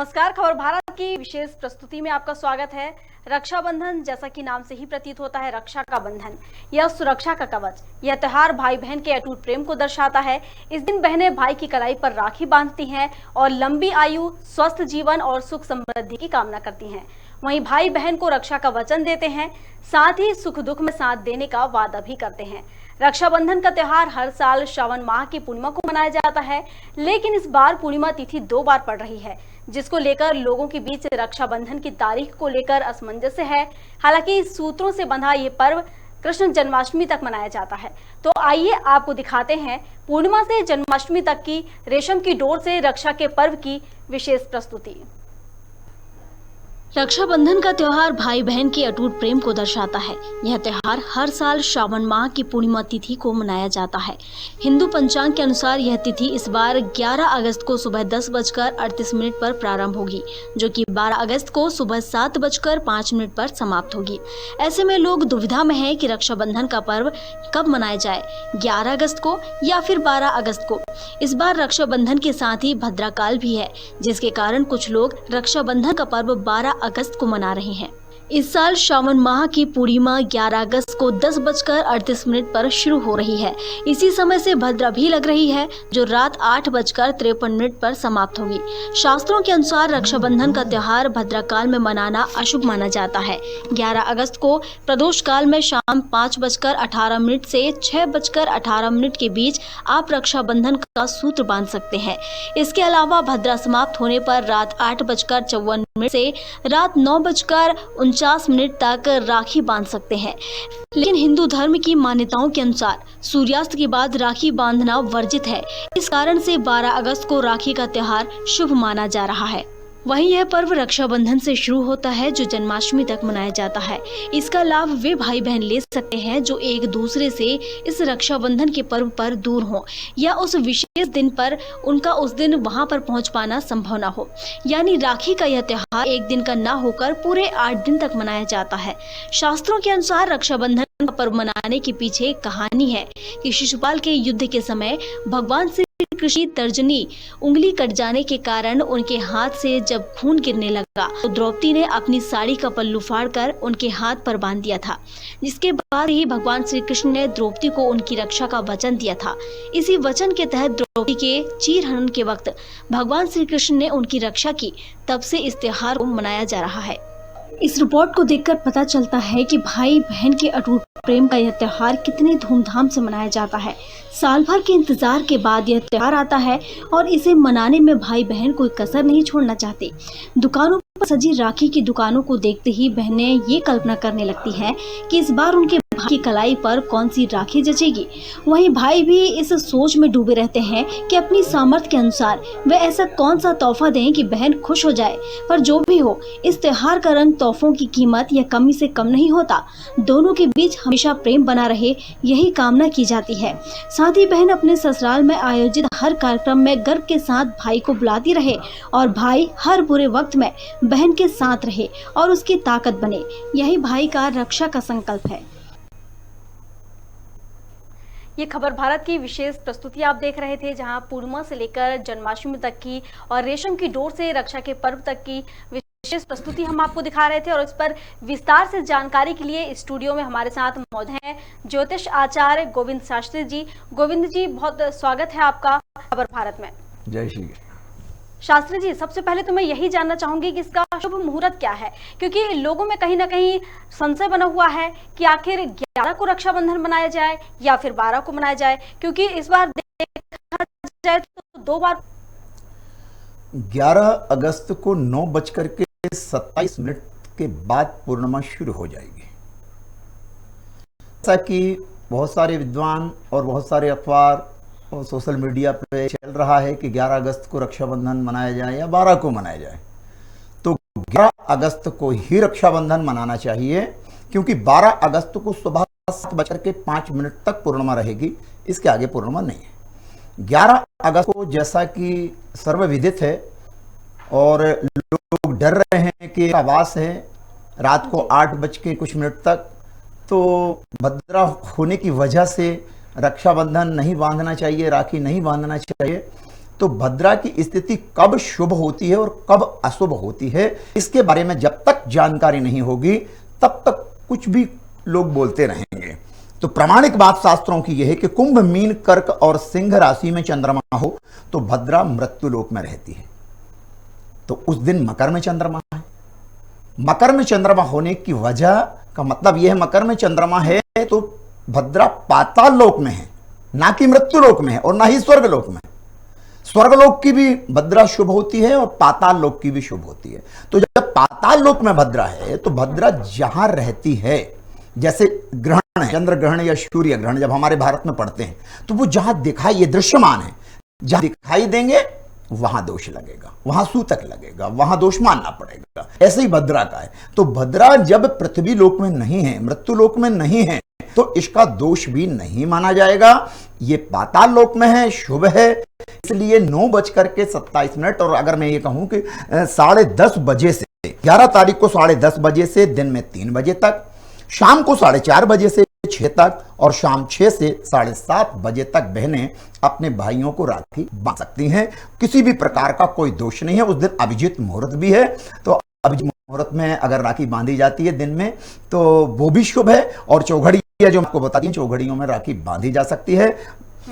नमस्कार। खबर भारत की विशेष प्रस्तुति में आपका स्वागत है। रक्षाबंधन, जैसा कि नाम से ही प्रतीत होता है, रक्षा का बंधन, यह सुरक्षा का कवच। यह त्योहार भाई बहन के अटूट प्रेम को दर्शाता है। इस दिन बहनें भाई की कलाई पर राखी बांधती हैं और लंबी आयु, स्वस्थ जीवन और सुख समृद्धि की कामना करती हैं। वहीं भाई बहन को रक्षा का वचन देते हैं, साथ ही सुख दुख में साथ देने का वादा भी करते हैं। रक्षाबंधन का त्योहार हर साल श्रावण माह की पूर्णिमा को मनाया जाता है, लेकिन इस बार पूर्णिमा तिथि 2 बार पड़ रही है, जिसको लेकर लोगों के बीच रक्षाबंधन की तारीख को लेकर असमंजस है। हालांकि सूत्रों से बंधा ये पर्व कृष्ण जन्माष्टमी तक मनाया जाता है। तो आइए आपको दिखाते हैं पूर्णिमा से जन्माष्टमी तक की रेशम की डोर से रक्षा के पर्व की विशेष प्रस्तुति। रक्षाबंधन का त्योहार भाई बहन के अटूट प्रेम को दर्शाता है। यह त्योहार हर साल श्रावण माह की पूर्णिमा तिथि को मनाया जाता है। हिंदू पंचांग के अनुसार यह तिथि इस बार 11 अगस्त को सुबह 10:38 पर प्रारंभ होगी, जो कि 12 अगस्त को सुबह 7:05 पर समाप्त होगी। ऐसे में लोग दुविधा में हैं कि रक्षाबंधन का पर्व कब मनाया जाए, 11 अगस्त को या फिर 12 अगस्त को। इस बार रक्षाबंधन के साथ ही भद्राकाल भी है, जिसके कारण कुछ लोग रक्षाबंधन का पर्व 12 अगस्त को मना रहे हैं। इस साल श्रावण माह की पूर्णिमा 11 अगस्त को 10:38 पर शुरू हो रही है। इसी समय से भद्रा भी लग रही है, जो रात 8:53 पर समाप्त होगी। शास्त्रों के अनुसार रक्षाबंधन का त्योहार भद्राकाल में मनाना अशुभ माना जाता है। 11 अगस्त को प्रदोष काल में शाम 5:18 से 6:18 के बीच आप रक्षाबंधन का सूत्र बांध सकते हैं। इसके अलावा भद्रा समाप्त होने पर रात 8:54 से रात 9:49 तक राखी बांध सकते हैं। लेकिन हिंदू धर्म की मान्यताओं के अनुसार सूर्यास्त के बाद राखी बांधना वर्जित है। इस कारण से 12 अगस्त को राखी का त्योहार शुभ माना जा रहा है। वहीं यह पर्व रक्षाबंधन से शुरू होता है, जो जन्माष्टमी तक मनाया जाता है। इसका लाभ वे भाई बहन ले सकते हैं जो एक दूसरे से इस रक्षाबंधन के पर्व पर दूर हों, या उस विशेष दिन पर उनका उस दिन वहां पर पहुंच पाना संभव न हो। यानी राखी का यह त्योहार एक दिन का न होकर पूरे 8 दिन तक मनाया जाता है। शास्त्रों के अनुसार रक्षाबंधन का पर्व मनाने के पीछे एक कहानी है कि शिशुपाल के युद्ध के समय भगवान श्री कृष्ण तर्जनी उंगली कट जाने के कारण उनके हाथ से जब खून गिरने लगा, तो द्रौपदी ने अपनी साड़ी का पल्लू फाड़कर उनके हाथ पर बांध दिया था। जिसके बाद ही भगवान श्री कृष्ण ने द्रौपदी को उनकी रक्षा का वचन दिया था। इसी वचन के तहत द्रौपदी के चीरहरण के वक्त भगवान श्री कृष्ण ने उनकी रक्षा की। तब से इस त्योहार को मनाया जा रहा है। इस रिपोर्ट को देखकर पता चलता है कि भाई बहन के अटूट प्रेम का यह त्योहार कितने धूमधाम से मनाया जाता है। साल भर के इंतजार के बाद यह त्योहार आता है और इसे मनाने में भाई बहन कोई कसर नहीं छोड़ना चाहते। दुकानों पर सजी राखी की दुकानों को देखते ही बहनें ये कल्पना करने लगती हैं कि इस बार उनके भाई की कलाई पर कौन सी राखी जचेगी। वहीं भाई भी इस सोच में डूबे रहते हैं कि अपनी सामर्थ्य के अनुसार वे ऐसा कौन सा तोहफा दें कि बहन खुश हो जाए। पर जो भी हो, इस त्योहार का रंग तोहफों की कीमत या कमी से कम नहीं होता। दोनों के बीच हमेशा प्रेम बना रहे, यही कामना की जाती है। साथ ही बहन अपने ससुराल में आयोजित हर कार्यक्रम में गर्व के साथ भाई को बुलाती रहे और भाई हर बुरे वक्त में बहन के साथ रहे और उसकी ताकत बने। यही भाई का रक्षा का संकल्प है। ये खबर भारत की विशेष प्रस्तुति आप देख रहे थे, जहां पूर्णिमा से लेकर जन्माष्टमी तक की और रेशम की डोर से रक्षा के पर्व तक की विशेष प्रस्तुति हम आपको दिखा रहे थे। और इस पर विस्तार से जानकारी के लिए स्टूडियो में हमारे साथ मौजूद हैं ज्योतिष आचार्य गोविंद शास्त्री जी। गोविंद जी, बहुत स्वागत है आपका खबर भारत में। जय श्री। शास्त्री जी, सबसे पहले तो मैं यही जानना चाहूंगी कि इसका शुभ मुहूर्त क्या है, क्योंकि लोगों में कहीं ना कहीं संशय बना हुआ है कि आखिर 11 को रक्षाबंधन मनाया जाए या फिर 12 को मनाया जाए, क्योंकि इस बार देखा जाए तो 2 बार। 11 अगस्त को 9:27 के बाद पूर्णिमा शुरू हो जाएगी। जैसा कि बहुत सारे विद्वान और बहुत सारे अखबार और सोशल मीडिया पे चल रहा है कि 11 अगस्त को रक्षाबंधन मनाया जाए या 12 को मनाया जाए, तो 11 अगस्त को ही रक्षाबंधन मनाना चाहिए, क्योंकि 12 अगस्त को सुबह 7:05 तक पूर्णिमा रहेगी। इसके आगे पूर्णिमा नहीं है। 11 अगस्त को, जैसा कि सर्वविदित है और लोग डर रहे हैं कि आवास है रात को 8:00 तक, तो भद्रा होने की वजह से रक्षाबंधन नहीं बांधना चाहिए, राखी नहीं बांधना चाहिए। तो भद्रा की स्थिति कब शुभ होती है और कब अशुभ होती है, इसके बारे में जब तक जानकारी नहीं होगी तब तक कुछ भी लोग बोलते रहेंगे। तो प्रामाणिक बात शास्त्रों की यह है कि कुंभ, मीन, कर्क और सिंह राशि में चंद्रमा हो तो भद्रा मृत्यु लोक में रहती है। तो उस दिन मकर में चंद्रमा है। मकर में चंद्रमा होने की वजह का मतलब यह है, मकर में चंद्रमा है तो भद्रा पाताल लोक में है, ना कि मृत्यु लोक में है और ना ही स्वर्ग लोक में। स्वर्ग लोक की भी भद्रा शुभ होती है और पाताल लोक की भी शुभ होती है। तो जब पाताल लोक में भद्रा है तो भद्रा जहां रहती है, जैसे ग्रहण है, चंद्र ग्रहण या सूर्य ग्रहण जब हमारे भारत में पड़ते हैं तो वो जहां दिखाई, ये दृश्यमान है, जहां दिखाई देंगे वहां दोष लगेगा, वहां सूतक लगेगा, वहां दोष मानना पड़ेगा। ऐसे ही भद्रा का है। तो भद्रा जब पृथ्वी लोक में नहीं है, मृत्यु लोक में नहीं है, तो इसका दोष भी नहीं माना जाएगा। ये पाताल लोक में है, शुभ है, इसलिए 9:27 और अगर मैं ये कहूं कि 10:30 बजे से 11 तारीख को 10:30 बजे से दिन में 3 बजे तक, शाम को 4:30 बजे से 6 तक और शाम 6 से 7:30 बजे तक बहनें अपने भाइयों को राखी बांध सकती हैं। किसी भी प्रकार का कोई दोष नहीं है। उस दिन अभिजीत मुहूर्त भी है, तो अभिजीत मुहूर्त में अगर राखी बांधी जाती है दिन में तो वो भी शुभ है। और चौघड़ी जो आपको बता दी, चौघड़ियों में राखी बांधी जा सकती है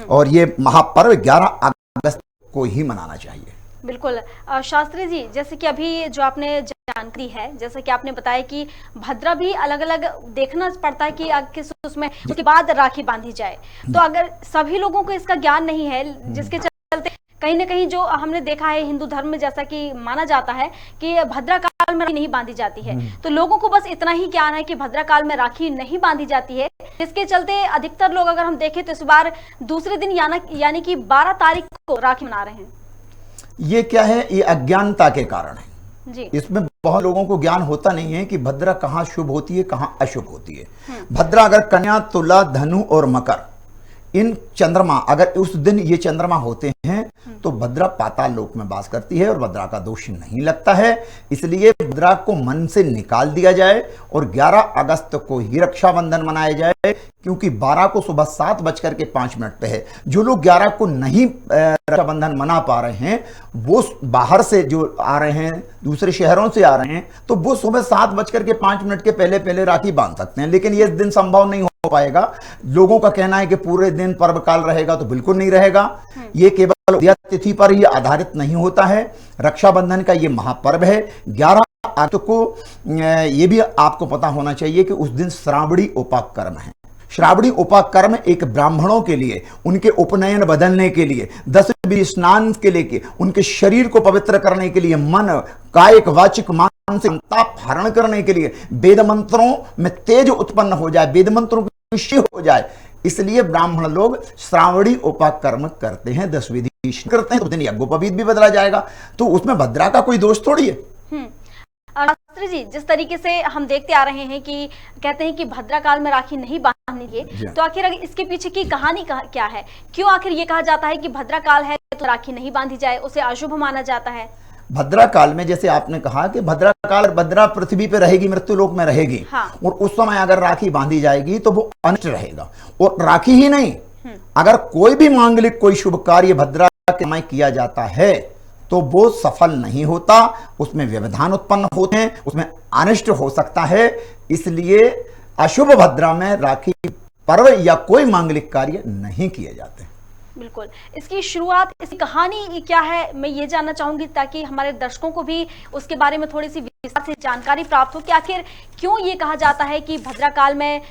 और ये महापर्व 11 अगस्त को ही मनाना चाहिए। बिल्कुल शास्त्री जी, जैसे कि अभी जो आपने जानकारी है, जैसे कि आपने बताया कि भद्रा भी अलग अलग देखना पड़ता है कि किस उसमें उसके बाद राखी बांधी जाए। तो अगर सभी लोगों को इसका ज्ञान नहीं है, जिसके चलते कहीं ना कहीं जो हमने देखा है हिंदू धर्म में, जैसा कि माना जाता है कि भद्रा काल में राखी नहीं बांधी जाती है, तो लोगों को बस इतना ही ज्ञान है कि भद्रा काल में राखी नहीं बांधी जाती है, जिसके चलते अधिकतर लोग अगर हम देखें तो इस बार दूसरे दिन यानी कि 12 तारीख को राखी मना रहे हैं। ये क्या है? ये अज्ञानता के कारण है जी। इसमें बहुत लोगों को ज्ञान होता नहीं है कि भद्रा कहाँ शुभ होती है, कहाँ अशुभ होती है। भद्रा अगर कन्या, तुला, धनु और मकर, इन चंद्रमा अगर उस दिन ये चंद्रमा होते हैं तो भद्रा पाताल लोक में वास करती है और भद्रा का दोष नहीं लगता है। इसलिए भद्रा को मन से निकाल दिया जाए और 11 अगस्त को ही रक्षाबंधन मनाया जाए, क्योंकि 12 को सुबह 7:05 पे है। जो लोग 11 को नहीं रक्षाबंधन मना पा रहे हैं, वो बाहर से जो आ रहे हैं, दूसरे शहरों से आ रहे हैं, तो वो सुबह 7:05 के पहले पहले राखी बांध सकते हैं। लेकिन ये दिन संभव नहीं हो पाएगा। लोगों का कहना है कि पूरे दिन पर्व काल रहेगा, तो बिल्कुल नहीं रहेगा। ये केवल तिथि पर ही आधारित नहीं होता है। रक्षाबंधन का ये महापर्व है। 11 अगस्त को ये भी आपको पता होना चाहिए कि उस दिन श्रावणी उपाकर्म है। श्रावणी उपाकर्म एक ब्राह्मणों के लिए, उनके उपनयन बदलने के लिए, 10 स्नान के लिए, उनके शरीर को पवित्र करने के लिए, मन, कायिक, वाचिक, मानसिक ताप हरण करने के लिए, वेद मंत्रों में तेज उत्पन्न हो जाए, वेद मंत्रों की खुशी हो जाए, इसलिए ब्राह्मण लोग श्रावणी उपाकर्म करते हैं, 10 विधि करते हैं। तो दिन यज्ञोपवीत भी बदला जाएगा, तो उसमें भद्रा का कोई दोष थोड़ी है। शास्त्री जी, जिस तरीके से हम देखते आ रहे हैं कि कहते हैं कि भद्रा काल में राखी नहीं बांधनी है, तो आखिर इसके पीछे की कहानी क्या है? क्यों आखिर ये कहा जाता है कि भद्रा काल है तो राखी नहीं बांधी जाए, उसे अशुभ माना जाता है? भद्रा काल में, जैसे आपने कहा कि भद्रा काल, भद्रा पृथ्वी पे रहेगी, मृत्यु लोक में रहेगी। हाँ। और उस समय अगर राखी बांधी जाएगी तो वो अनिष्ट रहेगा। और राखी ही नहीं, अगर कोई भी मांगलिक कोई शुभ कार्य भद्रा के समय किया जाता है तो वो सफल नहीं होता, उसमें व्यवधान उत्पन्न होते हैं, उसमें अनिष्ट हो सकता है। इसलिए अशुभ भद्रा में राखी पर्व या कोई मांगलिक कार्य नहीं किए जाते। बिल्कुल। इसकी शुरुआत, इसकी कहानी क्या है, मैं ये जानना चाहूंगी, ताकि हमारे दर्शकों को भी उसके बारे में थोड़ी सी विस्तार से जानकारी प्राप्त हो कि आखिर क्यों ये कहा जाता है कि भद्रा काल में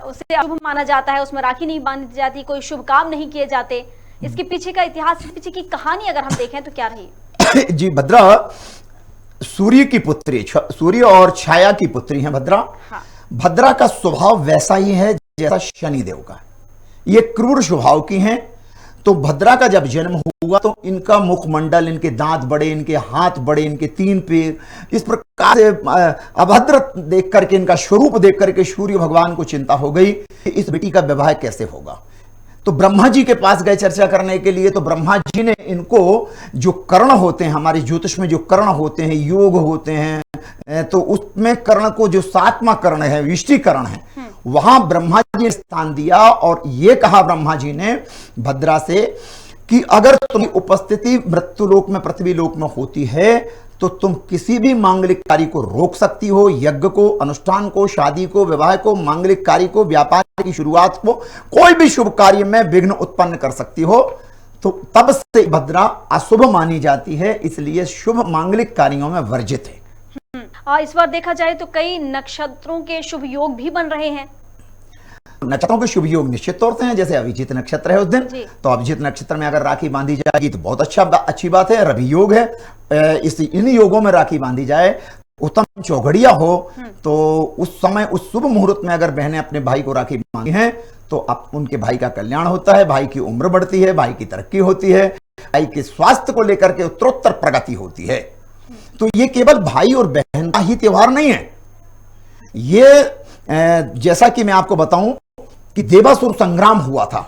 उसे अशुभ माना जाता है, उसमें राखी नहीं बांधी जाती, कोई शुभ काम नहीं किए जाते। इसके पीछे का इतिहास, इसके पीछे की कहानी अगर हम देखें तो क्या रही? जी, भद्रा सूर्य की पुत्री, सूर्य और छाया की पुत्री है भद्रा। हाँ। भद्रा का स्वभाव वैसा ही है जैसा शनिदेव का। ये क्रूर स्वभाव की हैं। तो भद्रा का जब जन्म हुआ तो इनका मुखमंडल, इनके दांत बड़े, इनके हाथ बड़े, इनके 3 पैर, इस प्रकार से अभद्र देख करके, इनका स्वरूप देख करके सूर्य भगवान को चिंता हो गई कि इस बेटी का विवाह कैसे होगा। तो ब्रह्मा जी के पास गए चर्चा करने के लिए। तो ब्रह्मा जी ने इनको जो कर्ण होते हैं, हमारी ज्योतिष में जो कर्ण होते हैं, योग होते हैं, तो उसमें कर्ण को जो 7वां कर्ण है, विष्टि कर्ण है, वहां ब्रह्मा जी ने स्थान दिया और ये कहा ब्रह्मा जी ने भद्रा से कि अगर तुम्हारी उपस्थिति मृत्युलोक में, पृथ्वी लोक में होती है तो तुम किसी भी मांगलिक कार्य को रोक सकती हो, यज्ञ को, अनुष्ठान को, शादी को, विवाह को, मांगलिक कार्य को, व्यापार की शुरुआत को, कोई भी शुभ कार्य में विघ्न उत्पन्न कर सकती हो। तो तब से भद्रा अशुभ मानी जाती है, इसलिए शुभ मांगलिक कार्यों में वर्जित है। इस बार देखा जाए तो कई नक्षत्रों के शुभ योग भी बन रहे हैं। नक्षत्रों के शुभ योग निश्चित तौर से हैं, जैसे अभिजीत नक्षत्र है उस दिन, तो अभिजीत नक्षत्र में अगर राखी बांधी जाएगी तो बहुत अच्छी बात है। रवि योग है, इन योगों में राखी बांधी जाए, उत्तम चौघड़िया हो, तो उस समय उस शुभ मुहूर्त में अगर बहनें अपने भाई को राखी बांधी हैं तो अब उनके भाई का कल्याण होता है, भाई की उम्र बढ़ती है, भाई की तरक्की होती है, भाई के स्वास्थ्य को लेकर के उत्तरोत्तर प्रगति होती है। तो ये केवल भाई और बहन का ही त्योहार नहीं है, ये जैसा कि मैं आपको बताऊं कि देवासुर संग्राम हुआ था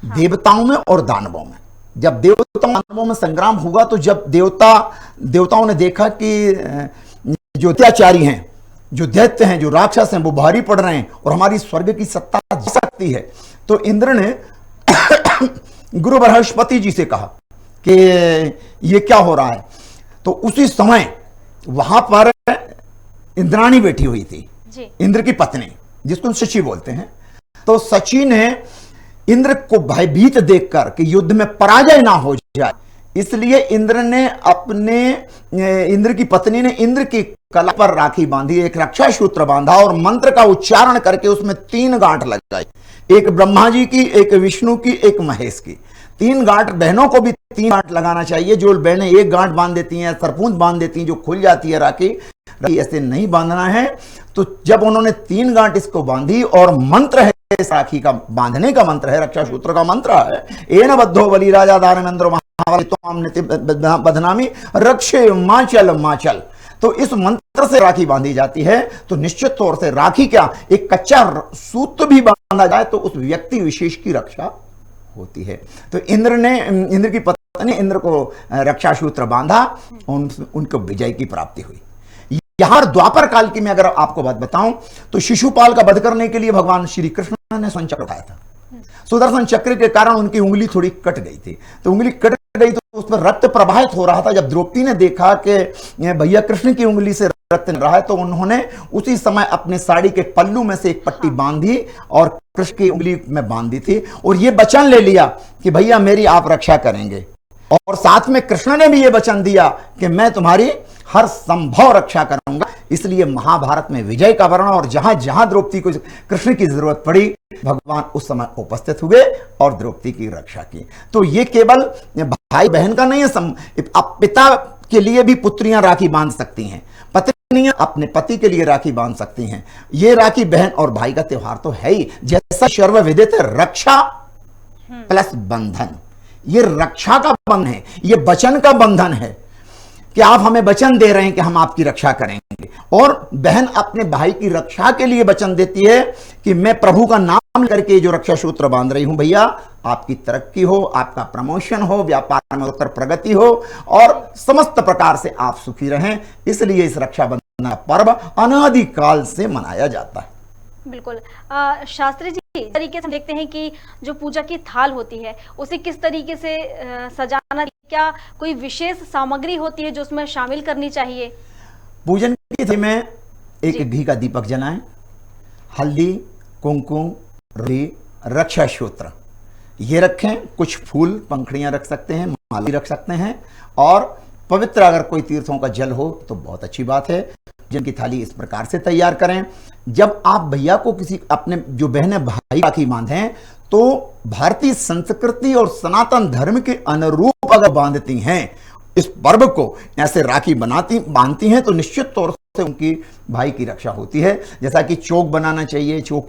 देवताओं में और दानवों में। जब देवताओं दानवों में संग्राम हुआ तो जब देवताओं ने देखा कि जो अत्याचारी हैं, जो दैत्य हैं, जो राक्षस हैं, वो भारी पड़ रहे हैं और हमारी स्वर्ग की सत्ता जा सकती है, तो इंद्र ने गुरु बृहस्पति जी से कहा कि ये क्या हो रहा है। तो उसी समय वहां पर इंद्राणी बैठी हुई थी, इंद्र की पत्नी, जिसको शची बोलते हैं। तो शची ने इंद्र को भयभीत देखकर कि युद्ध में पराजय ना हो जाए, इसलिए इंद्र की पत्नी ने इंद्र की कला पर राखी बांधी, एक रक्षा सूत्र बांधा और मंत्र का उच्चारण करके उसमें 3 गांठ लगाई, एक ब्रह्मा जी की, एक विष्णु की, एक महेश की। 3 गांठ, बहनों को भी 3 गांठ लगाना चाहिए। जो बहनें 1 गांठ बांध देती हैं, सरपूंत बांध देती हैं, जो खुल जाती है राखी ऐसे नहीं बांधना है। तो जब उन्होंने 3 गांठ इसको बांधी और मंत्र है इस राखी का, बांधने का मंत्र है, रक्षा सूत्र का मंत्र है, एन बद्धो बलि राजा दानवेंद्र बदनामी रक्षे माचल माचल। तो इस मंत्र से राखी बांधी जाती है। तो निश्चित तौर से राखी क्या, एक कच्चा सूत्र भी बांधा जाए तो उस व्यक्ति विशेष की रक्षा होती है। तो इंद्र की पत्नी ने इंद्र को रक्षा सूत्र बांधा, उनको विजय की प्राप्ति हुई। यहां द्वापर काल की मैं अगर आपको बात बताऊं तो शिशुपाल का वध करने के लिए भगवान श्री कृष्ण ने सुदर्शन चक्र उठाया था। सुदर्शन चक्र के कारण उनकी उंगली थोड़ी कट गई थी, तो उंगली कट गई तो उस पर रक्त प्रवाहित हो रहा था। जब द्रौपदी ने देखा कि भैया कृष्ण की उंगली से रक्त निकल रहा है, तो उन्होंने उसी समय अपने साड़ी के पल्लू में से एक पट्टी बांधी और कृष्ण की उंगली में बांध दी थी और यह वचन ले लिया कि भैया मेरी आप रक्षा करेंगे। और साथ में कृष्ण ने भी यह वचन दिया कि मैं तुम्हारी हर संभव रक्षा करूंगा। इसलिए महाभारत में विजय का वर्णन, और जहां जहां द्रौपदी को कृष्ण की जरूरत पड़ी भगवान उस समय उपस्थित हुए और द्रौपदी की रक्षा की। तो ये केवल भाई बहन का नहीं है, अब पिता के लिए भी पुत्रियां राखी बांध सकती हैं, पत्नियां अपने पति के लिए राखी बांध सकती हैं। ये राखी बहन और भाई का त्योहार तो है ही। जैसा सर्वविदित है, रक्षा प्लस बंधन, ये रक्षा का बंधन है, ये वचन का बंधन है कि आप हमें वचन दे रहे हैं कि हम आपकी रक्षा करेंगे। और बहन अपने भाई की रक्षा के लिए वचन देती है कि मैं प्रभु का नाम करके जो रक्षा सूत्र बांध रही हूं, भैया आपकी तरक्की हो, आपका प्रमोशन हो, व्यापार में उत्तर प्रगति हो और समस्त प्रकार से आप सुखी रहें। इसलिए इस रक्षाबंधन पर्व अनादिकाल से मनाया जाता है। बिल्कुल। शास्त्री जी, इस तरीके से देखते हैं कि जो पूजा की थाल होती है उसे किस तरीके से सजाना, क्या कोई विशेष सामग्री होती है जो उसमें शामिल करनी चाहिए? पूजन की थाली में एक घी का दीपक जलाएं, हल्दी, कुमकुम, रक्षा सूत्र ये रखें, कुछ फूल पंखड़ियां रख सकते हैं, माला रख सकते हैं, और पवित्र अगर कोई तीर्थों का जल हो तो बहुत अच्छी बात है। जिनकी थाली इस प्रकार से तैयार करें। जब आप भैया को किसी अपने जो बहनें भाई राखी बांधें तो भारतीय संस्कृति और सनातन धर्म के अनुरूप अगर बांधती हैं इस पर्व को, ऐसे राखी बांधती हैं तो निश्चित तौर से उनकी भाई की रक्षा होती है। जैसा कि चौक बनाना चाहिए, चौक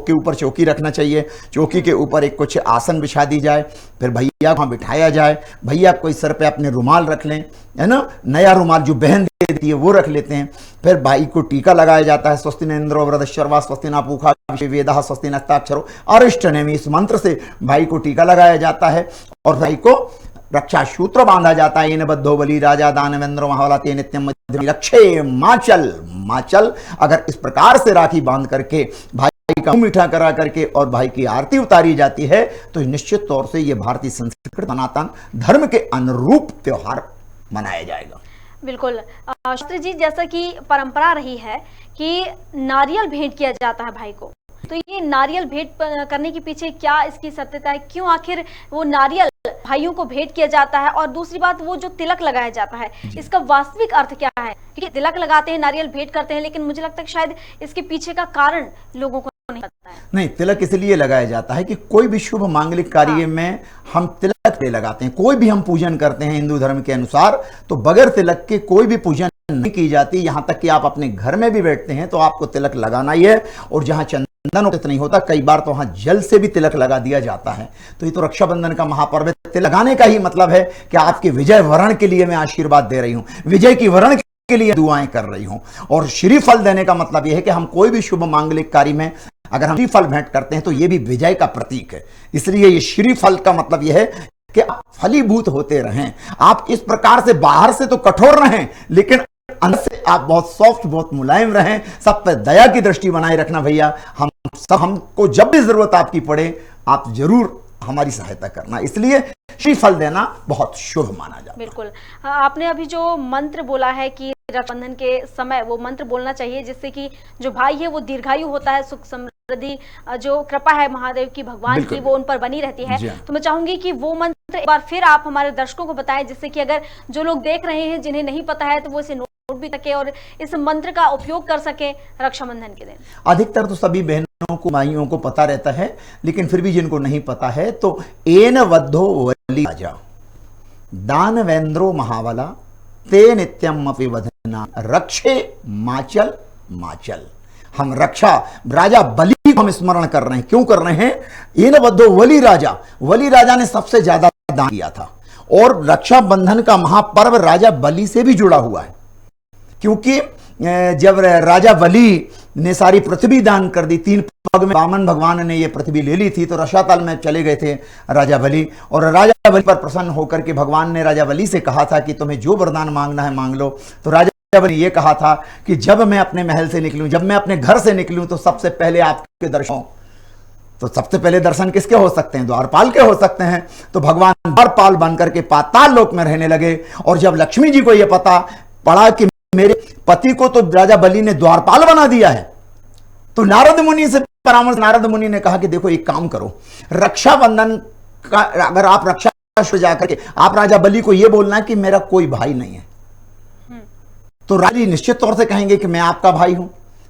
के ऊपर चौकी रखना चाहिए, चौकी के ऊपर एक कुछ आसन बिछा दी जाए, फिर भैया को बिठाया जाए, भैया कोई सर पे अपने रुमाल रख लें, है ना, नया रुमाल जो बहन देती है वो रख लेते हैं। फिर भाई को टीका लगाया जाता है, स्वस्ति न इंद्रो वृद्धश्रवा स्वस्ति न पूषा वेदः स्वस्ति नस्ताक्षरो अरिष्टनेमि, इस मंत्र से भाई को टीका लगाया जाता है और भाई को रक्षा सूत्र बांधा जाता है। इन बद्धो बलि राजा दानवेंद्र महावलाते नित्यम रक्षे माचल माचल। अगर इस प्रकार से राखी बांध करके भाई का मुंह मीठा करा करके और भाई की आरती उतारी जाती है, तो निश्चित तौर से ये भारतीय संस्कृति सनातन धर्म के अनुरूप त्योहार मनाया जाएगा। बिल्कुल शास्त्री जी, जैसा कि परंपरा रही है कि नारियल भेंट किया जाता है भाई को, तो ये नारियल भेंट करने के पीछे क्या इसकी सत्यता है? क्यों आखिर वो नारियल भाइयों को भेंट किया जाता है? और दूसरी बात, वो जो तिलक लगाया जाता है, इसका वास्तविक अर्थ क्या है? क्योंकि तिलक लगाते हैं, नारियल भेंट करते हैं, लेकिन मुझे लगता है शायद इसके पीछे का कारण लोगों को नहीं पता है। नहीं, तिलक इसलिए लगाया जाता है कि कोई भी शुभ मांगलिक कार्य में हम तिलक लगाते हैं। कोई भी हम पूजन करते हैं हिंदू धर्म के अनुसार, तो बगैर तिलक के कोई भी पूजन नहीं की जाती। यहां तक कि आप अपने घर में भी बैठते हैं तो आपको तिलक लगाना ही है, और जहां चंदन उचित नहीं होता, कई बार तो वहां जल से भी तिलक लगा दिया जाता है। तो ये तो रक्षाबंधन का महापर्व है। तिलक लगाने का ही मतलब है कि आपके विजय वरण के लिए मैं आशीर्वाद दे रही हूं, विजय की वरण के लिए दुआएं कर रही हूं। और श्रीफल देने का मतलब यह है कि हम कोई भी शुभ मांगलिक कार्य में अगर हम श्रीफल भेंट करते हैं तो यह भी विजय का प्रतीक है। इसलिए ये श्रीफल का मतलब यह है कि आप फलीभूत होते रहें। आप इस प्रकार से बाहर से तो कठोर रहें, लेकिन अंदर से आप बहुत सॉफ्ट, बहुत मुलायम रहें। सब पर दया की दृष्टि बनाए रखना भैया। हमको जब भी जरूरत आपकी पड़े, आप जरूर हमारी सहायता करना। इसलिए श्रीफल देना बहुत शुभ माना जाता है। बिल्कुल, आपने अभी जो मंत्र बोला है कि रक्षाबंधन के समय वो मंत्र बोलना चाहिए जिससे कि जो भाई है वो दीर्घायु होता है, सुख समृद्धि, जो कृपा है महादेव की, भगवान की, वो उन पर बनी रहती है। तो मैं चाहूंगी कि वो मंत्र एक बार फिर आप हमारे दर्शकों को बताएं, जिससे कि अगर जो लोग देख रहे हैं जिन्हें नहीं पता है तो वो इसे नोट भी सके और इस मंत्र का उपयोग कर सके रक्षाबंधन के दिन। अधिकतर तो सभी बहनों को, माइयों को पता रहता है, लेकिन फिर भी जिनको नहीं पता है तो एन वद्धो वली राजा दानवेंद्रो महाबला ते नित्यम अपि वधना रक्षे माचल माचल। हम रक्षा राजा बलि को हम स्मरण कर रहे हैं। क्यों कर रहे हैं? एन वद्धो वली राजा ने सबसे ज्यादा दान किया था, और रक्षाबंधन का महापर्व राजा बलि से भी जुड़ा हुआ है। क्योंकि जब राजा बलि ने सारी पृथ्वी दान कर दी, 3 पग में वामन भगवान ने ये पृथ्वी ले ली थी, तो रसातल में चले गए थे राजा बलि, और राजा बलि पर प्रसन्न होकर के भगवान ने राजा बलि से कहा था कि तुम्हें जो वरदान मांगना है मांग लो। तो राजा बलि ये कहा था कि जब मैं अपने महल से निकलूं, जब मैं अपने घर से निकलूं, तो सबसे पहले आपके दर्शन, तो सबसे पहले दर्शन किसके हो सकते हैं? द्वारपाल के हो सकते हैं। तो भगवान द्वारपाल बनकर के पाताल लोक में रहने लगे। और जब लक्ष्मी जी को यह पता पड़ा कि मेरे पति को तो राजा बलि ने द्वारपाल बना दिया है, तो नारद मुनि से परामर्श, नारद मुनि ने कहा कि देखो एक काम करो, रक्षाबंधन का अगर आप रक्षा जाकर के आप राजा बलि को यह बोलना कि मेरा कोई भाई नहीं है, तो राजा निश्चित तौर से कहेंगे कि मैं आपका भाई हूं।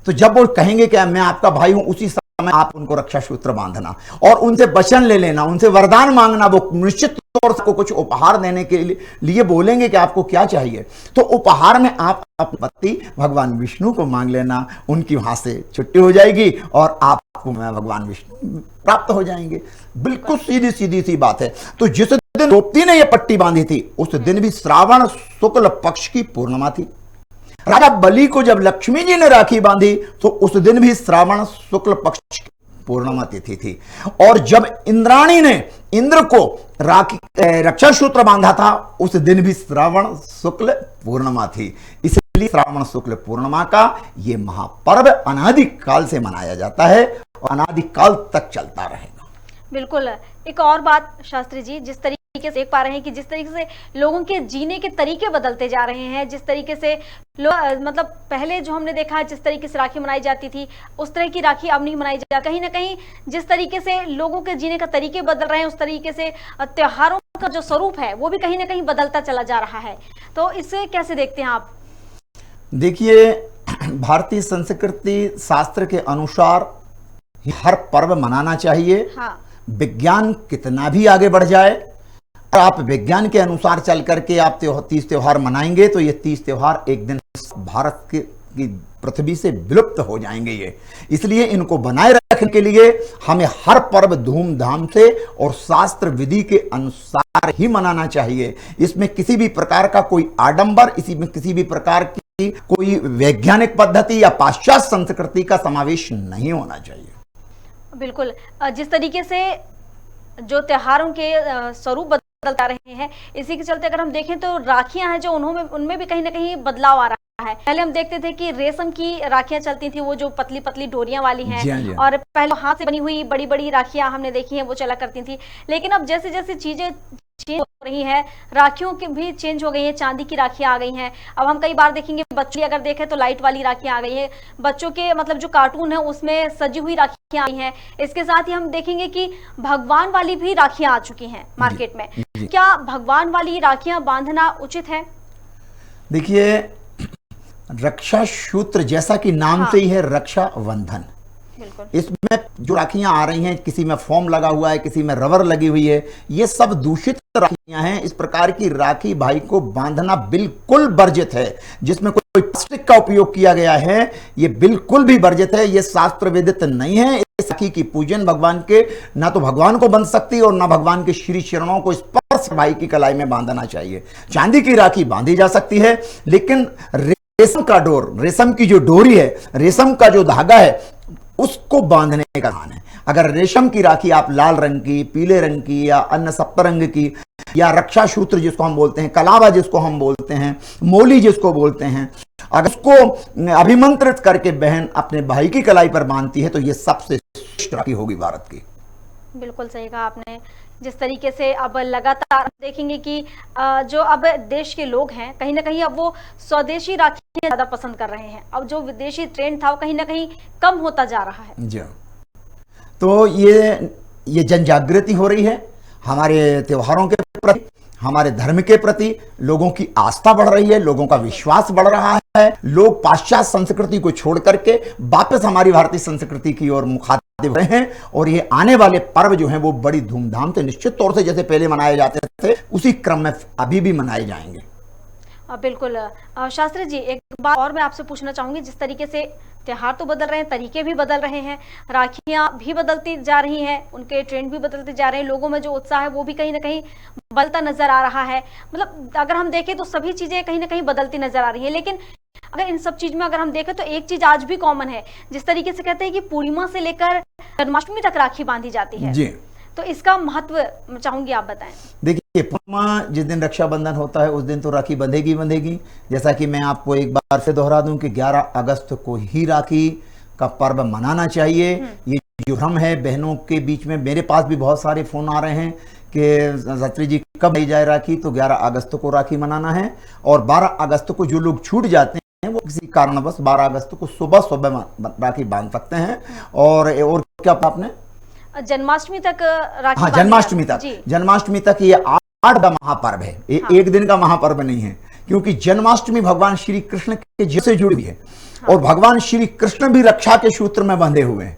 तो जब वो कहेंगे कि मैं आपका भाई हूं, उसी समय आप उनको रक्षा सूत्र बांधना और उनसे वचन ले लेना, उनसे वरदान मांगना। वो निश्चित तौर से कुछ उपहार देने के लिए बोलेंगे कि आपको क्या चाहिए, तो उपहार में आप अपने पति भगवान विष्णु को मांग लेना। उनकी वहां से छुट्टी हो जाएगी और आपको भगवान विष्णु प्राप्त हो जाएंगे। बिल्कुल सीधी सीधी सी बात है। तो जिस दिन द्रौपदी ने यह पट्टी बांधी थी, उस दिन भी श्रावण शुक्ल पक्ष की पूर्णिमा थी। राजा बलि को जब लक्ष्मी जी ने राखी बांधी, तो उस दिन भी श्रावण शुक्ल पक्ष की पूर्णिमा तिथि थी। और जब इंद्राणी ने इंद्र को राखी रक्षा सूत्र बांधा था, उस दिन भी श्रावण शुक्ल पूर्णिमा थी। इसलिए श्रावण शुक्ल पूर्णिमा का ये महापर्व अनादिकाल से मनाया जाता है और अनादिकाल तक चलता रहेगा। बिल्कुल। एक और बात शास्त्री जी, जिस तरीके से देख पा रहे हैं कि जिस तरीके से लोगों के जीने के तरीके बदलते जा रहे हैं, जिस तरीके से मतलब पहले जो हमने देखा है जिस तरीके से राखी मनाई जाती थी, उस तरह की राखी अब नहीं मनाई जाती। कहीं ना कहीं जिस तरीके से लोगों के जीने का तरीके बदल रहे हैं, उस तरीके से त्योहारों का जो स्वरूप है वो भी कहीं ना कहीं बदलता चला जा रहा है। तो इसे कैसे देखते हैं आप? देखिए, भारतीय संस्कृति शास्त्र के अनुसार हर पर्व मनाना चाहिए। हाँ। विज्ञान कितना भी आगे बढ़ जाए, आप विज्ञान के अनुसार चल करके आप 30 त्योहार मनाएंगे तो ये 30 त्योहार एक दिन भारत की पृथ्वी से विलुप्त हो जाएंगे। ये इसलिए इनको बनाए रखने के लिए हमें हर पर्व धूमधाम से और शास्त्र विधि के अनुसार ही मनाना चाहिए। इसमें किसी भी प्रकार का कोई आडंबर, इसमें किसी भी प्रकार की कोई वैज्ञानिक पद्धति या पाश्चात्य संस्कृति का समावेश नहीं होना चाहिए। बिल्कुल। जिस तरीके से जो त्योहारों के स्वरूप बदलता रहे हैं। इसी के चलते अगर हम देखें तो राखियां हैं जो उनमें भी कहीं ना कहीं बदलाव आ रहा है। पहले हम देखते थे कि रेशम की राखियां चलती थी, वो जो पतली पतली डोरियां वाली हैं, जी हाँ, जी हाँ। और पहले हाथ से बनी हुई बड़ी बड़ी राखियां हमने देखी हैं, वो चला करती थी। लेकिन अब जैसे जैसे चीजें चेंज हो रही है, राखियों की भी चेंज हो गई है, चांदी की राखियां आ गई हैं। अब हम कई बार देखेंगे बच्चों अगर देखें तो लाइट वाली राखियां आ गई है, बच्चों के मतलब जो कार्टून है उसमें सजी हुई राखियां आई हैं। इसके साथ ही हम देखेंगे कि भगवान वाली भी राखियां आ चुकी हैं मार्केट में। क्या भगवान वाली राखियां बांधना उचित है? देखिए, रक्षा सूत्र जैसा कि नाम से ही है, रक्षा बंधन। इसमें जो राखियां आ रही हैं, किसी में फोम लगा हुआ है, किसी में रबर लगी हुई है, ये सब दूषित राखियां हैं। इस प्रकार की राखी भाई को बांधना बिल्कुल वर्जित है। जिसमें कोई प्लास्टिक का उपयोग किया गया है, ये बिल्कुल भी वर्जित है, ये शास्त्र विदित नहीं है। इस राखी की पूजन भगवान के ना तो भगवान को बंध सकती और ना भगवान के श्री चरणों को स्पर्श भाई की कलाई में बांधना चाहिए। चांदी की राखी बांधी जा सकती है, लेकिन रेशम का डोर, रेशम की जो डोरी है, रेशम का जो धागा है, उसको बांधने का स्थान है। अगर रेशम की राखी आप लाल रंग की, पीले रंग की या अन्य सप्तरंग की, या रक्षा सूत्र जिसको हम बोलते हैं, कलावा जिसको हम बोलते हैं, मोली जिसको बोलते हैं, अगर उसको अभिमंत्रित करके बहन अपने भाई की कलाई पर बांधती है तो यह सबसे श्रेष्ठ राखी होगी भारत की। बिल्कुल सही कहा आपने। जिस तरीके से अब लगातार देखेंगे कि जो अब देश के लोग हैं कहीं ना कहीं अब वो स्वदेशी राखियां ज्यादा पसंद कर रहे हैं। अब जो विदेशी ट्रेंड था वो कहीं ना कहीं कम होता जा रहा है। जी, तो ये जन जागृति हो रही है। हमारे त्योहारों के प्रति, हमारे धर्म के प्रति लोगों की आस्था बढ़ रही है, लोगों का विश्वास बढ़ रहा है। लोग पाश्चात्य संस्कृति को छोड़ करके वापस हमारी भारतीय संस्कृति की ओर मुखातिब रहे हैं, और ये आने वाले पर्व जो हैं वो बड़ी धूमधाम से, निश्चित तौर से जैसे पहले मनाए जाते थे उसी क्रम में अभी भी मनाए जाएंगे। बिल्कुल। शास्त्री जी, एक बात और मैं आपसे पूछना चाहूंगी। जिस तरीके से त्योहार तो बदल रहे हैं, तरीके भी बदल रहे हैं, राखियां भी बदलती जा रही हैं, उनके ट्रेंड भी बदलते जा रहे हैं, लोगों में जो उत्साह है वो भी कहीं ना कहीं बदलता नजर आ रहा है। मतलब अगर हम देखें तो सभी चीजें कहीं ना कहीं बदलती नजर आ रही है। लेकिन अगर इन सब चीज में अगर हम देखें तो एक चीज आज भी कॉमन है। जिस तरीके से कहते हैं कि पूर्णिमा से लेकर जन्माष्टमी तक राखी बांधी जाती है जी, तो इसका महत्व चाहूंगी आप बताएं। देखिए, पूर्णिमा जिस दिन रक्षाबंधन होता है उस दिन तो राखी बंधेगी। जैसा कि मैं आपको एक बार से दोहरा दूं कि 11 अगस्त को ही राखी का पर्व मनाना चाहिए। ये जो भ्रम है बहनों के बीच में, मेरे पास भी बहुत सारे फोन आ रहे हैं कि शास्त्री जी कब आई जाए राखी, तो 11 अगस्त को राखी मनाना है। और 12 अगस्त को जो लोग छूट जाते हैं वो किसी कारणवश 12 अगस्त को सुबह राखी बांध सकते हैं। और क्या आपने जन्माष्टमी तक राखी? हाँ, जन्माष्टमी तक ये 8 का महापर्व है। एक दिन का महापर्व नहीं है, क्योंकि जन्माष्टमी भगवान श्री कृष्ण के जन्म से जुड़ी है। और भगवान श्री कृष्ण भी रक्षा के सूत्र में बंधे हुए हैं,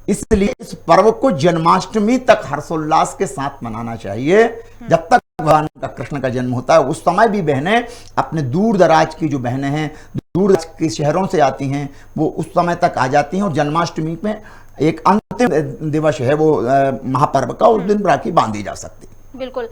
इसलिए इस पर्व को जन्माष्टमी तक हर्षोल्लास के साथ मनाना चाहिए। जब तक भगवान का कृष्ण का जन्म होता है उस समय भी बहनें अपने दूर दराज की जो बहनें हैं, दूर के शहरों से आती हैं, वो उस समय तक आ जाती हैं। और जन्माष्टमी में एक अंतिम दिवस है वो महापर्व का, उस दिन राखी बांधी जा सकती है। बिल्कुल।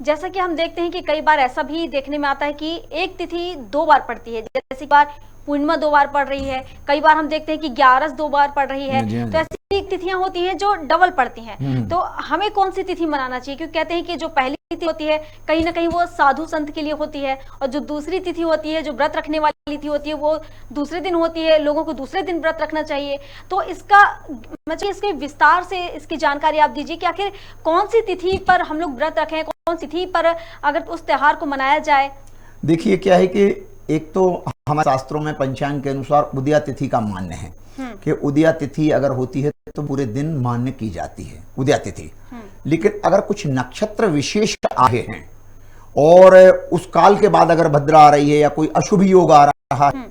जैसा कि हम देखते हैं कि कई बार ऐसा भी देखने में आता है कि एक तिथि 2 बार पड़ती है। जैसे बार पूर्णिमा 2 बार पड़ रही है, कई बार हम देखते हैं कि 11 2 बार पड़ रही है। तो ऐसी तिथियां होती हैं जो डबल पड़ती हैं। तो हमें कौन सी तिथि मनाना चाहिए? क्योंकि कहते हैं कि जो पहली तिथि होती है कहीं ना कहीं वो साधु संत के लिए होती है, और जो दूसरी तिथि होती है, जो व्रत रखने वाली तिथि होती है, वो दूसरे दिन होती है। लोगों को दूसरे दिन व्रत रखना चाहिए। तो इसका मतलब इसके विस्तार से इसकी जानकारी आप दीजिए कि आखिर कौन सी तिथि पर हम लोग व्रत रखें, कौन सी तिथि पर अगर उस त्योहार को मनाया जाए। देखिए, क्या है कि एक तो हमारे शास्त्रों में पंचांग के अनुसार उदया तिथि का मान्य है कि उदया तिथि अगर होती है तो पूरे दिन मान्य की जाती है उदया तिथि। लेकिन अगर कुछ नक्षत्र विशेष आए हैं और उस काल के बाद अगर भद्रा आ रही है या कोई अशुभ योग आ रहा है,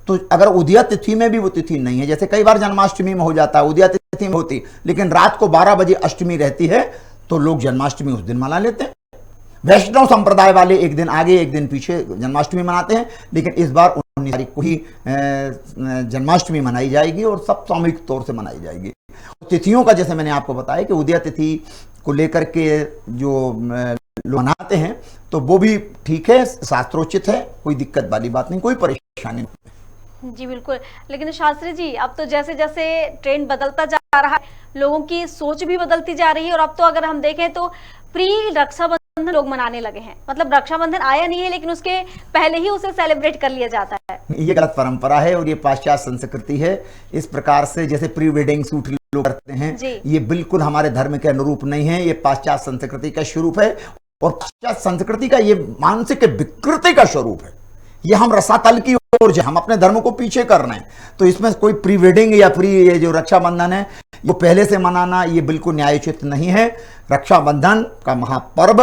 तो अगर उदया तिथि में भी वो तिथि नहीं है, जैसे कई बार जन्माष्टमी में हो जाता है, उदया तिथि में होती, लेकिन रात को 12 बजे अष्टमी रहती है, तो लोग जन्माष्टमी उस दिन मना लेते हैं। वैष्णव संप्रदाय वाले एक दिन आगे एक दिन पीछे जन्माष्टमी मनाते हैं, लेकिन इस बार 19 तारीख को ही जन्माष्टमी मनाई जाएगी और सब सामूहिक तौर से मनाई जाएगी। तिथियों का जैसे मैंने आपको बताया कि उदया तिथि को लेकर के जो लोग मनाते हैं तो वो भी ठीक है, शास्त्रोचित है, कोई दिक्कत वाली बात नहीं, कोई परेशानी नहीं। जी बिल्कुल। लेकिन शास्त्री जी, अब तो जैसे जैसे ट्रेंड बदलता जा रहा है, लोगों की सोच भी बदलती जा रही है, और अब तो अगर हम देखें तो प्री रक्षाबंधन रक्षाबंधन लोग मनाने लगे हैं, मतलब रक्षाबंधन आया नहीं है लेकिन उसके पहले ही उसे सेलिब्रेट कर लिया जाता है। ये गलत परंपरा है और ये पाश्चात्य संस्कृति है। इस प्रकार से जैसे प्री वेडिंग शूट लोग करते हैं, ये बिल्कुल हमारे धर्म के अनुरूप नहीं है। ये पाश्चात्य संस्कृति का स्वरूप है और पाश्चात्य संस्कृति का ये मानसिक विकृति का स्वरूप है। ये हम रसातल की ओर हम अपने धर्म को पीछे कर रहे हैं। तो इसमें कोई प्री वेडिंग या ये जो रक्षाबंधन है ये पहले से मनाना ये बिल्कुल न्यायोचित नहीं है। रक्षाबंधन का महापर्व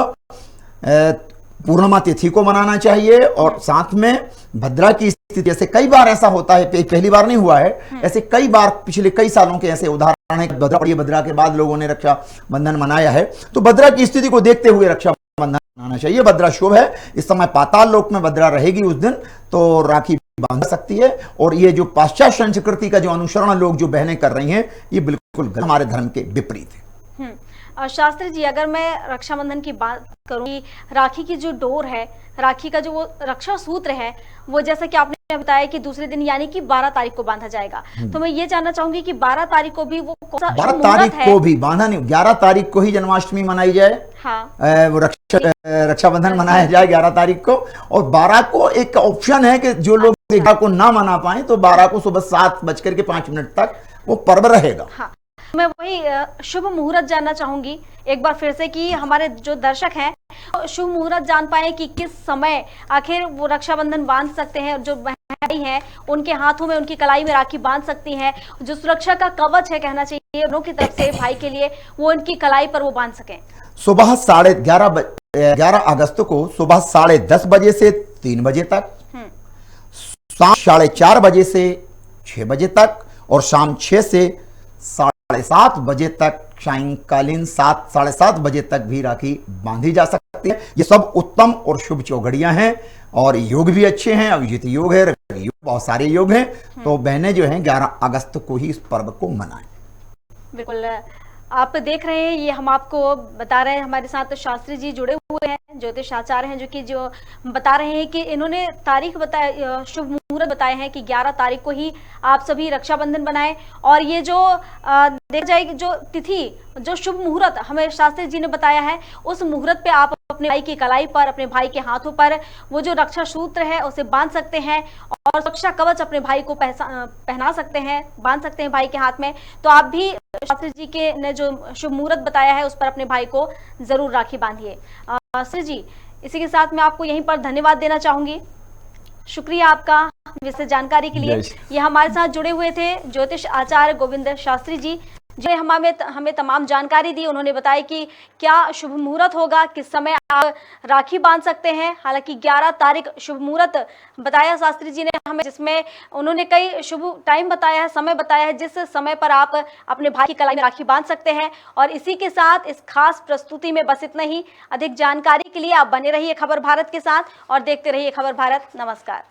पूर्णिमा तिथि को मनाना चाहिए और साथ में भद्रा की स्थिति, जैसे कई बार ऐसा होता है, पहली बार नहीं हुआ है, ऐसे कई बार पिछले कई सालों के ऐसे उदाहरण है। भद्रा के बाद लोगों ने रक्षाबंधन मनाया है। तो भद्रा की स्थिति को देखते हुए रक्षाबंधन मनाना चाहिए। भद्रा शुभ है, इस समय पाताल लोक में भद्रा रहेगी उस दिन, तो राखी बांध सकती है। और ये जो पाश्चात्य संस्कृति का जो अनुसरण लोग जो बहनें कर रही हैं ये बिल्कुल हमारे धर्म के विपरीत है। शास्त्री जी, अगर मैं रक्षाबंधन की बात करूं, राखी की जो डोर है, राखी का जो वो रक्षा सूत्र है, वो जैसा कि आपने बताया कि दूसरे दिन यानी कि 12 तारीख को बांधा जाएगा। तो मैं ये जानना चाहूंगी कि 12 तारीख को भी वो 12 तारीख को भी बांधा नहीं, 11 तारीख को ही जन्माष्टमी मनाई जाए। हाँ, वो रक्षाबंधन मनाया जाए 11 तारीख को। और 12 को एक ऑप्शन है कि जो लोग 11 को ना मना पाए तो 12 को सुबह 7:05 तक वो पर्व रहेगा। हाँ, मैं वही शुभ मुहूर्त जानना चाहूंगी एक बार फिर से कि हमारे जो दर्शक हैं शुभ मुहूर्त जान पाए कि किस समय आखिर वो रक्षाबंधन बांध सकते हैं। जो बहनें हैं उनके हाथों में, उनकी कलाई में राखी बांध सकती हैं। जो सुरक्षा का कवच है कहना चाहिए दोनों की तरफ से भाई के लिए, वो उनकी कलाई पर वो बांध सकें। सुबह 11:30 अगस्त को सुबह 10:30 बजे से 3 बजे तक, शाम 4:30 बजे से 6 बजे तक और शाम 6 से 7:30 बजे तक, सायंकालीन 7-7:30 बजे तक भी राखी बांधी जा सकती है। ये सब उत्तम और शुभ चौघड़ियां हैं और योग भी अच्छे हैं। अभिजीत योग है, योग, बहुत सारे योग हैं। तो बहनें जो हैं 11 अगस्त को ही इस पर्व को मनाएं। बिल्कुल, आप देख रहे हैं, ये हम आपको बता रहे हैं। हमारे साथ शास्त्री जी जुड़े हुए हैं, ज्योतिष आचार्य हैं, जो बता रहे हैं कि इन्होंने तारीख बताया, शुभ मुहूर्त बताए हैं कि 11 तारीख को ही आप सभी रक्षाबंधन बनाएं। और ये जो देखा जाएगी जो तिथि, जो शुभ मुहूर्त हमें शास्त्री जी ने बताया है, उस मुहूर्त पे आप अपने भाई की कलाई पर, अपने भाई के हाथों पर वो जो रक्षा सूत्र है उसे बांध सकते हैं और सुरक्षा कवच अपने भाई को पहना सकते हैं, बांध सकते हैं भाई के हाथ में। तो आप भी शास्त्री जी के ने जो शुभ मुहूर्त बताया है उस पर अपने भाई को जरूर राखी बांधिए। शास्त्री जी, इसी के साथ मैं आपको यहीं पर धन्यवाद देना चाहूंगी। शुक्रिया आपका विशेष जानकारी के लिए। ये हमारे साथ जुड़े हुए थे ज्योतिष आचार्य गोविंद शास्त्री जी, जो हमें तमाम जानकारी दी। उन्होंने बताया कि क्या शुभ मुहूर्त होगा, किस समय आप राखी बांध सकते हैं। हालांकि 11 तारीख शुभ मुहूर्त बताया शास्त्री जी ने हमें, जिसमें उन्होंने कई शुभ टाइम बताया है, समय बताया है जिस समय पर आप अपने भाई की कलाई में राखी बांध सकते हैं। और इसी के साथ इस खास प्रस्तुति में बस इतना ही। अधिक जानकारी के लिए आप बने रहिए खबर भारत के साथ और देखते रहिए खबर भारत। नमस्कार।